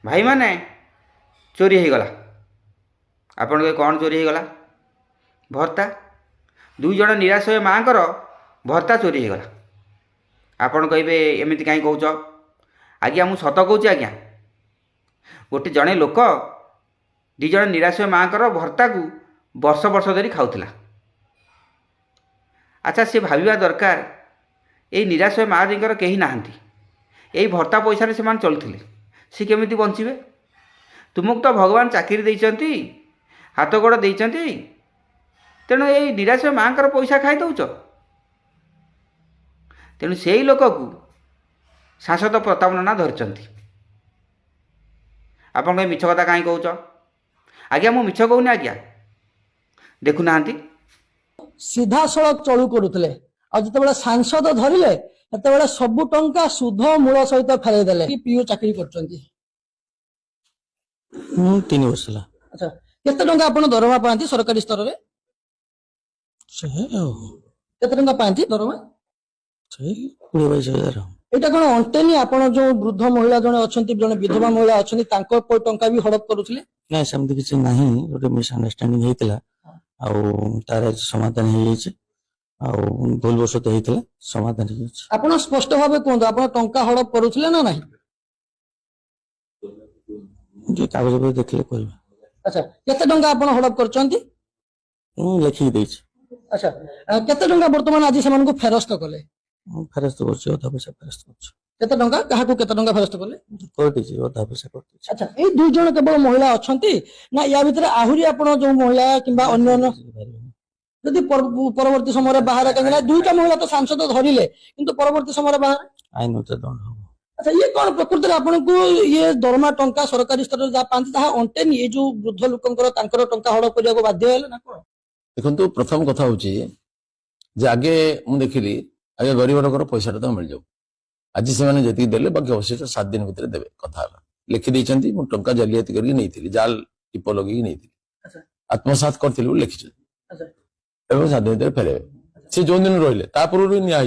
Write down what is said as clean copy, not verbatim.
भाई माने चोरी हो गला। आपण के कौन चोरी हो गला? भर्ता। दुई जन निराश्रय माँ कर भर्ता चोरी हो गला। आपण कहे एमती कहीं कौच? आज्ञा मु सत कौच आज्ञा। गोटे जड़े लोक दिज निराश्रय माँ कर भर्ता को वर्ष वर्ष धरी खाऊला। अच्छा सी भाविया दरकार ये निराश्रय माँ जीकर कहीं नहांती यही भर्ता पैसा से चलुले सी केमी बचे? तुमको तो भगवान चाकरी देइचंती हाथ गोड़ देइचंती तेणु यही निराश्रय माँ कर पैसा खाई दौच। तेणु से ही लोक को सांसद प्रतापना धरचंती। आपण कहीं मिछ कथा कहीं कौच? आज्ञा मु मिछ कहूनी आज्ञा। देखुना सीधा सड़क चलू करुले जिते सांसद धरिले सेते सबु टंका सुध मूल सहित फेरई देले कि पीओ चाकरी कर 3 वर्ष ला। अच्छा केते टंका आपण दरमा पाती सरकारी स्तर रे? केते टंका पाती दरमा? 20-22 एटा कोन अंटेनी आपण जो वृद्ध महिला जने अछंती जने विधवा महिला अछंती तांको टंका भी हड़प करूथिले? ना सेमती किछ नाही गोटे मिसअंडरस्टैंडिंग हेतला आ तार समाधान हे जायछि आ भूल वशत हेतला समाधान हे जायछि। आपण स्पष्ट भाबे कोन आपण टंका हड़प करूथिले ना नाही? जे कागज पे देखले कहबा। अच्छा केते टंका आपण हड़प करचंती? लिखि दैछि। अच्छा केते टंका वर्तमान आज सेमान को फेरस्त कले? फेरस्त करछि अधा पैसा फेरस्त करछि। केते टंका काहा को केते टंका फेरस्त कले? कर दैछि अधा पैसा कर दैछि। अच्छा ए दुई जण केवल महिला अछंती ना या भितर आहुरी आपण जो महिला किबा अन्य अन्य यदि परवर्ती समय बाहर कहिला दुईटा महिला तो सांसद धरिले किंतु परवर्ती समय बाहर आईन उते दंड हो। अच्छा ये कौन प्रकृति में आपन को ये दरमा टंका सरकारी स्तर जा पांती ताहा अंटेनी ये जो वृद्ध लोकंकर तांकर टंका हड़प करिया को बाध्य हेले ना कोन? देखो प्रथम कथा हूँ जे आगे मु देखिली आगे गरीब लोकर पैसा तो मिल जाऊ आज से जी देले बाकी अवशिष्ट 7 दिन भितर देवे कथा लिखि देइचंती मु टंका जालियाती करके नहीं जाल टिप लगे नहीं आत्मसात कर लिखि 7 दिन भितर फेरे से जो दिन रहिले ता पूर्व निया